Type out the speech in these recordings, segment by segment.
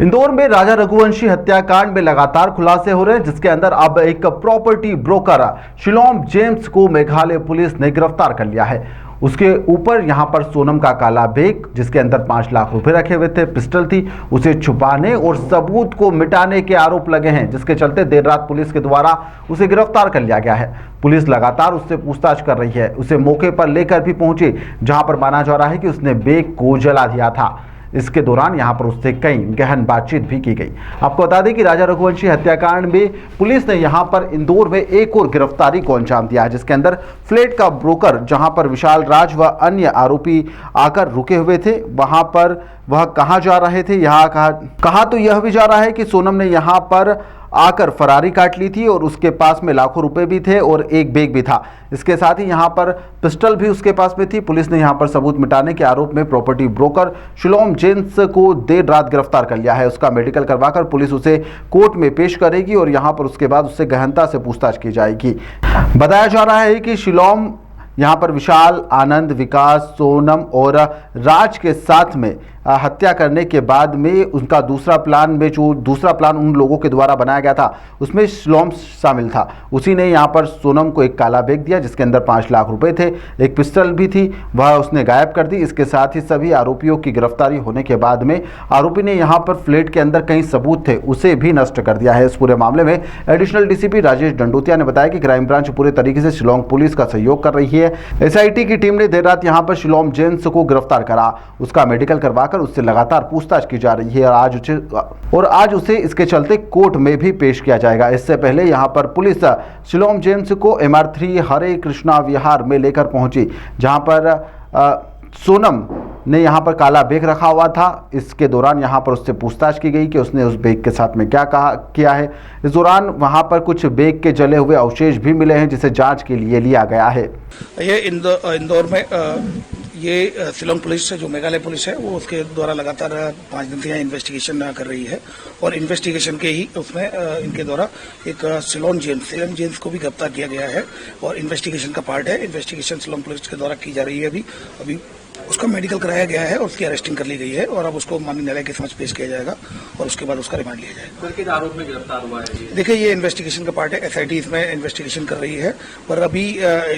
इंदौर में राजा रघुवंशी हत्याकांड में लगातार खुलासे हो रहे हैं, जिसके अंदर अब एक प्रॉपर्टी ब्रोकर शिलोम जेम्स को मेघालय पुलिस ने गिरफ्तार कर लिया है। उसके ऊपर यहां पर सोनम का काला बैग, जिसके अंदर 5 लाख रुपए रखे हुए थे, पिस्टल थी, उसे छुपाने और सबूत को मिटाने के आरोप लगे हैं, जिसके चलते देर रात पुलिस के द्वारा उसे गिरफ्तार कर लिया गया है। पुलिस लगातार उससे पूछताछ कर रही है। उसे मौके पर लेकर भी पहुंची, जहां पर माना जा रहा है कि उसने बैग को जला दिया था। इसके दौरान यहां पर उससे कई गहन बातचीत भी की गई। आपको बता दें कि राजा रघुवंशी हत्याकांड में पुलिस ने यहां पर इंदौर में एक और गिरफ्तारी को अंजाम दिया है, जिसके अंदर फ्लैट का ब्रोकर, जहां पर विशाल राज व अन्य आरोपी आकर रुके हुए थे, वहां पर वह कहां जा रहे थे। यहाँ कहा तो यह भी जा रहा है कि सोनम ने यहां पर आकर फरारी काट ली थी और उसके पास में लाखों रुपए भी थे और एक बैग भी था। इसके साथ ही यहां पर पिस्टल भी उसके पास में थी। पुलिस ने यहां पर सबूत मिटाने के आरोप में प्रॉपर्टी ब्रोकर शिलोम जेम्स को देर रात गिरफ्तार कर लिया है। उसका मेडिकल करवाकर पुलिस उसे कोर्ट में पेश करेगी और यहां पर उसके बाद उससे गहनता से पूछताछ की जाएगी। बताया जा रहा है कि शिलोम यहाँ पर विशाल, आनंद, विकास, सोनम और राज के साथ में हत्या करने के बाद में उनका दूसरा प्लान उन लोगों के द्वारा बनाया गया था, उसमें शिलोम शामिल था। उसी ने यहाँ पर सोनम को एक काला बैग दिया, जिसके अंदर 5 लाख रुपए थे, एक पिस्टल भी थी, वह उसने गायब कर दी। इसके साथ ही सभी आरोपियों की गिरफ्तारी होने के बाद में आरोपी ने यहाँ पर फ्लैट के अंदर कई सबूत थे, उसे भी नष्ट कर दिया है। इस पूरे मामले में एडिशनल डीसीपी राजेश डंडोतिया ने बताया कि क्राइम ब्रांच पूरे तरीके से शिलोंग पुलिस का सहयोग कर रही है। एसआईटी की टीम ने देर रात यहाँ पर शिलोम जेम्स को गिरफ्तार करा, उसका मेडिकल करवाकर उससे लगातार पूछताछ की जा रही है और आज उसे इसके चलते कोर्ट में भी पेश किया जाएगा। इससे पहले यहां पर पुलिस शिलोम जेम्स को MR3 हरे कृष्णा विहार में लेकर पहुंची, जहां पर सोनम ने यहां पर काला बैग रखा हुआ था। इसके दौरान यहां पर उससे पूछताछ की गई कि उसने उस बैग के साथ में क्या किया है। इस दौरान वहां पर कुछ बैग के जले हुए अवशेष भी मिले हैं, जिसे जांच के लिए लिया गया है। ये इंदौर में ये शिलोंग पुलिस जो मेघालय पुलिस है, वो उसके द्वारा लगातार 5 दिन से यहाँ इन्वेस्टिगेशन कर रही है और इन्वेस्टिगेशन के ही उसमें इनके द्वारा एक शिलोम जेम्स को भी गिरफ्तार किया गया है और इन्वेस्टिगेशन का पार्ट है। इन्वेस्टिगेशन शिलोंग पुलिस के द्वारा की जा रही है। अभी उसका मेडिकल कराया गया है और उसकी अरेस्टिंग कर ली गई है और अब उसको माननीय न्यायालय के समक्ष पेश किया जाएगा और उसके बाद उसका रिमांड लिया जाएगा। किस आरोप में गिरफ्तार हुआ है? देखिए, ये इन्वेस्टिगेशन का पार्ट है। एसआईटी इसमें इन्वेस्टिगेशन कर रही है और अभी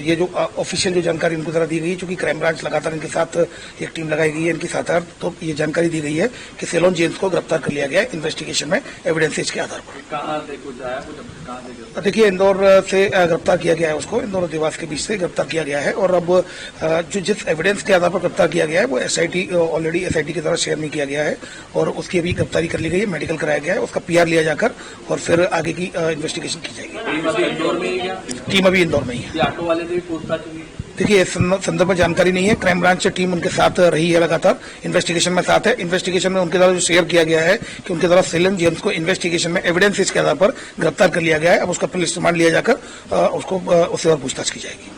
ये जो ऑफिशियल जो जानकारी इनको जरा दी गई है, चूंकि क्राइम ब्रांच लगातार इनके साथ एक टीम लगाई गई है इनके साथ, तो ये जानकारी दी गई है कि शिलोम जेम्स को गिरफ्तार कर लिया गया है इन्वेस्टिगेशन में एविडेंसेज के आधार पर। देखिए, इंदौर से गिरफ्तार किया गया है उसको, इंदौर और देवास के बीच से गिरफ्तार किया गया है और अब जो जिस एविडेंस के आधार पर गिरफ्तार किया गया है वो ऑलरेडी एसआईटी के द्वारा शेयर नहीं किया गया है और उसकी अभी गिरफ्तारी कर ली गई है, मेडिकल कराया गया है, उसका PR लिया जाकर और फिर आगे की इन्वेस्टिगेशन की जाएगी। टीम अभी इंदौर में ही है। ऑटो वाले से भी पूछताछ हुई? देखिए, इस संदर्भ में जानकारी नहीं है। क्राइम ब्रांच टीम उनके साथ रही है, लगातार इन्वेस्टिगेशन में साथ है। इन्वेस्टिगेशन में उनके द्वारा जो शेयर किया गया है कि उनके द्वारा शिलोम जेम्स को इन्वेस्टिगेशन में एविडेंसेस के आधार पर गिरफ्तार कर लिया गया है। अब उसका पुलिस रिमांड लिया जाकर उससे और पूछताछ की जाएगी।